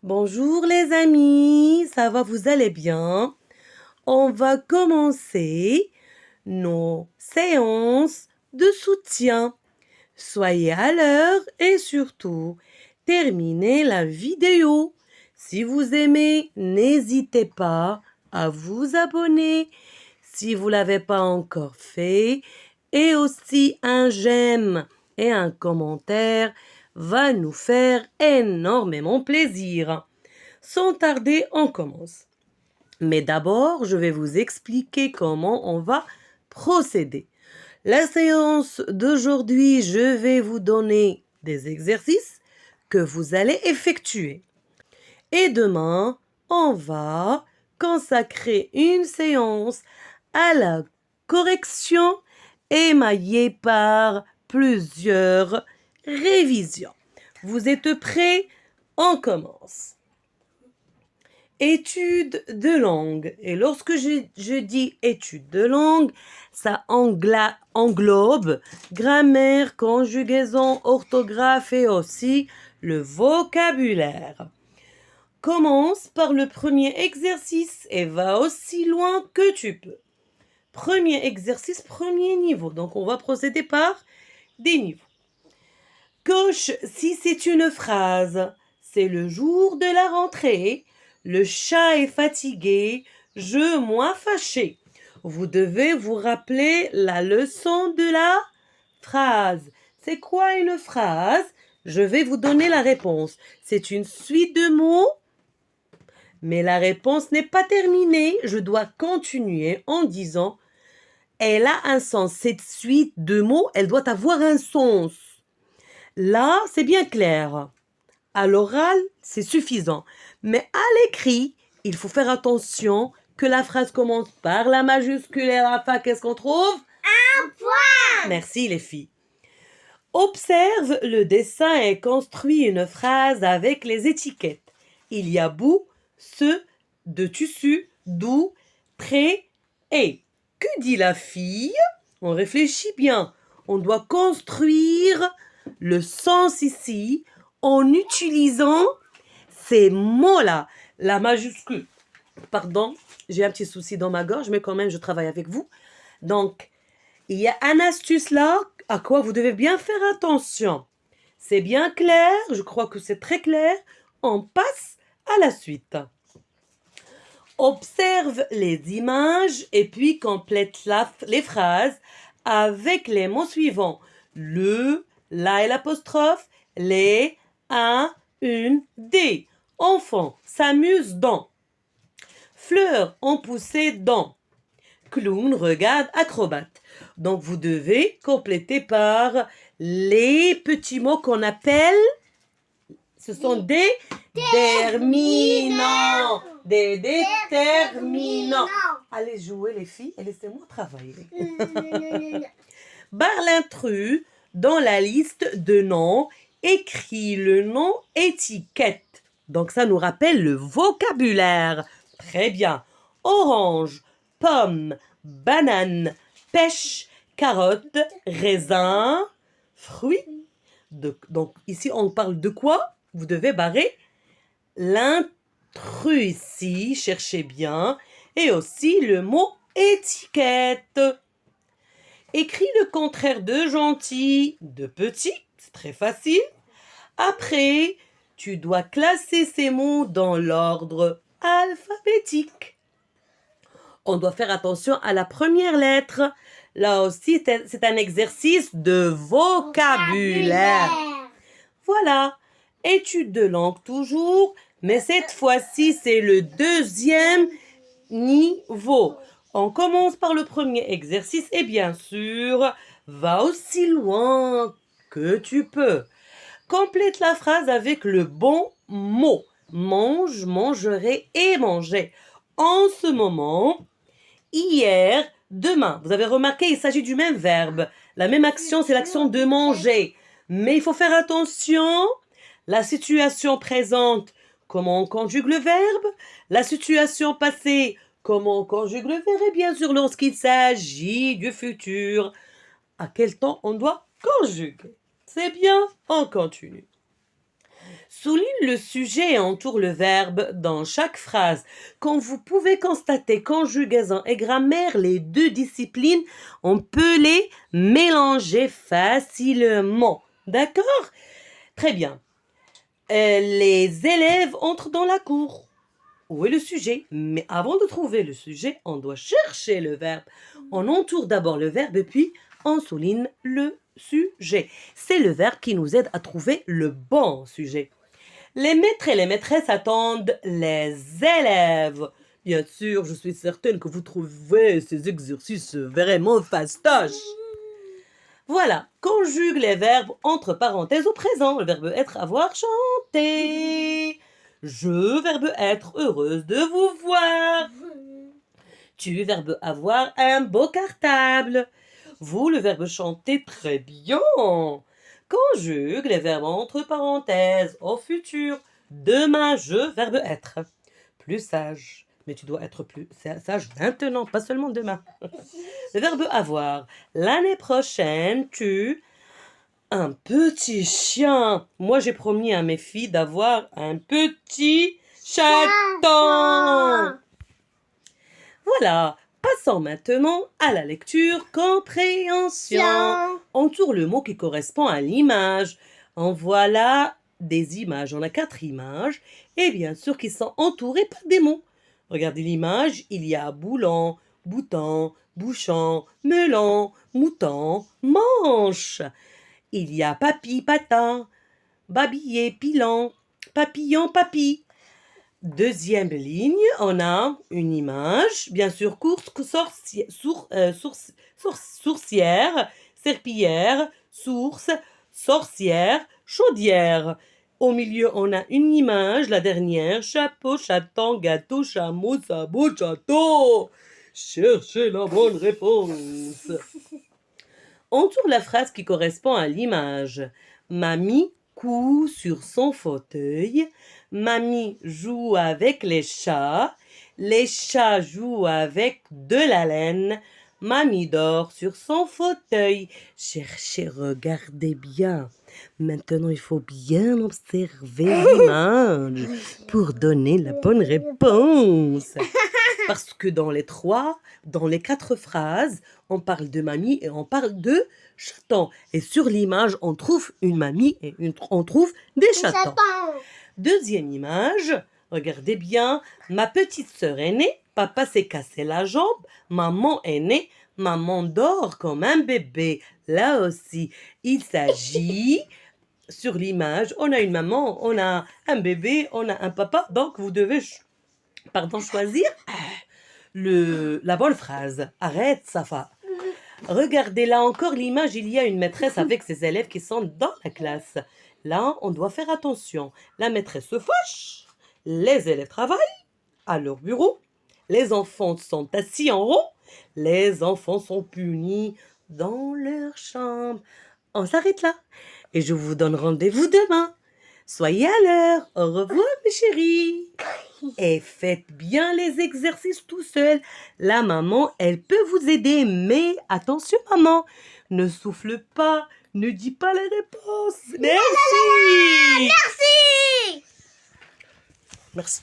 Bonjour les amis, ça va, vous allez bien? On va commencer nos séances de soutien. Soyez à l'heure et surtout, terminez la vidéo. Si vous aimez, n'hésitez pas à vous abonner si vous ne l'avez pas encore fait. Et aussi un j'aime et un commentaire va nous faire énormément plaisir. Sans tarder, on commence. Mais d'abord, je vais vous expliquer comment on va procéder. La séance d'aujourd'hui, je vais vous donner des exercices que vous allez effectuer. Et demain, on va consacrer une séance à la correction émaillée par plusieurs révisions. Vous êtes prêts? On commence. Étude de langue. Et lorsque je dis étude de langue, ça englobe grammaire, conjugaison, orthographe et aussi le vocabulaire. Commence par le premier exercice et va aussi loin que tu peux. Premier exercice, premier niveau. Donc, on va procéder par des niveaux. Coche si c'est une phrase. C'est le jour de la rentrée. Le chat est fatigué. Je, moi, fâché. Vous devez vous rappeler la leçon de la phrase. C'est quoi une phrase? Je vais vous donner la réponse. C'est une suite de mots, mais la réponse n'est pas terminée. Je dois continuer en disant elle a un sens. Cette suite de mots, elle doit avoir un sens. Là, c'est bien clair. À l'oral, c'est suffisant. Mais à l'écrit, il faut faire attention que la phrase commence par la majuscule et à la fin, qu'est-ce qu'on trouve? Un point. Merci les filles. Observe le dessin et construis une phrase avec les étiquettes. Il y a bout, ce, de tissu, d'où, près et. Que dit la fille? On réfléchit bien. On doit construire le sens ici en utilisant ces mots-là. La majuscule. Pardon, j'ai un petit souci dans ma gorge, mais quand même, je travaille avec vous. Donc, il y a une astuce là à quoi vous devez bien faire attention. C'est bien clair, je crois que c'est très clair. On passe à la suite. Observe les images et puis complète les phrases avec les mots suivants. Le, la et l'apostrophe, les, un, une, des. Enfant s'amuse dans. Fleurs ont poussé dans. Clown regarde acrobate. Donc vous devez compléter par les petits mots qu'on appelle, ce sont des déterminants. Des déterminants. Allez jouer les filles et laissez-moi travailler. Barre l'intrus dans la liste de noms. Écris le nom étiquette. Donc ça nous rappelle le vocabulaire. Très bien. Orange, pomme, banane, pêche, carotte, raisin, fruits. Donc ici on parle de quoi? Vous devez barrer l'intrus ici, cherchez bien, et aussi le mot étiquette. Écris le contraire de gentil, de petit, c'est très facile. Après, tu dois classer ces mots dans l'ordre alphabétique. On doit faire attention à la première lettre. Là aussi, c'est un exercice de vocabulaire. Voilà. Étude de langue toujours, mais cette fois-ci, c'est le deuxième niveau. On commence par le premier exercice et bien sûr, va aussi loin que tu peux. Complète la phrase avec le bon mot. Mange, mangerai et manger. En ce moment, hier, demain. Vous avez remarqué, il s'agit du même verbe. La même action, c'est l'action de manger. Mais il faut faire attention. La situation présente, comment on conjugue le verbe? La situation passée, comment on conjugue le verbe? Et bien sûr, lorsqu'il s'agit du futur, à quel temps on doit conjuguer? C'est bien, on continue. Souligne le sujet et entoure le verbe dans chaque phrase. Comme vous pouvez constater, conjugaison et grammaire, les deux disciplines, on peut les mélanger facilement. D'accord? Très bien. Les élèves entrent dans la cour. Où est le sujet? Mais avant de trouver le sujet, on doit chercher le verbe. On entoure d'abord le verbe, puis on souligne le sujet. C'est le verbe qui nous aide à trouver le bon sujet. Les maîtres et les maîtresses attendent les élèves. Bien sûr, je suis certaine que vous trouvez ces exercices vraiment fastoches. Voilà, conjugue les verbes entre parenthèses au présent. Le verbe être, avoir, chanter. Je, verbe être, heureuse de vous voir. Tu, verbe avoir, un beau cartable. Vous, le verbe chanter, très bien. Conjugue les verbes entre parenthèses au futur. Demain, je, verbe être. Plus sage. Mais tu dois être plus sage maintenant, pas seulement demain. Le verbe avoir. L'année prochaine, tu... Un petit chien. Moi, j'ai promis à mes filles d'avoir un petit chaton. Voilà. Passons maintenant à la lecture compréhension. Entoure le mot qui correspond à l'image. En voilà des images. On a 4 images. Et bien sûr, qui sont entourées par des mots. Regardez l'image. Il y a boulant, bouton, bouchon, melon, mouton, manche. Il y a papy, patin, babillé, pilon, papillon, papy. Deuxième ligne, on a une image, bien sûr, sourcière, serpillière, source, sorcière, chaudière. Au milieu, on a une image, la dernière, chapeau, chaton, gâteau, chameau, sabot, château. Cherchez la bonne réponse. Entoure la phrase qui correspond à l'image. Mamie coud sur son fauteuil. Mamie joue avec les chats jouent avec de la laine. Mamie dort sur son fauteuil. Cherchez, regardez bien. Maintenant, il faut bien observer l'image pour donner la bonne réponse. Parce que dans les 4 phrases, on parle de mamie et on parle de chaton. Et sur l'image, on trouve une mamie et on trouve des chatons. Deuxième image, regardez bien, ma petite sœur est née, papa s'est cassé la jambe, maman est née, maman dort comme un bébé. Là aussi, il s'agit, sur l'image, on a une maman, on a un bébé, on a un papa, donc vous devez choisir la bonne phrase. Arrête, Safa. Regardez là encore l'image, il y a une maîtresse avec ses élèves qui sont dans la classe. Là, on doit faire attention. La maîtresse se fâche, les élèves travaillent à leur bureau, les enfants sont assis en rond, les enfants sont punis dans leur chambre. On s'arrête là et je vous donne rendez-vous demain. Soyez à l'heure. Au revoir, mes chéris. Et faites bien les exercices tout seul. La maman, elle peut vous aider, mais attention, maman, ne souffle pas, ne dis pas les réponses. Merci. Merci. Merci.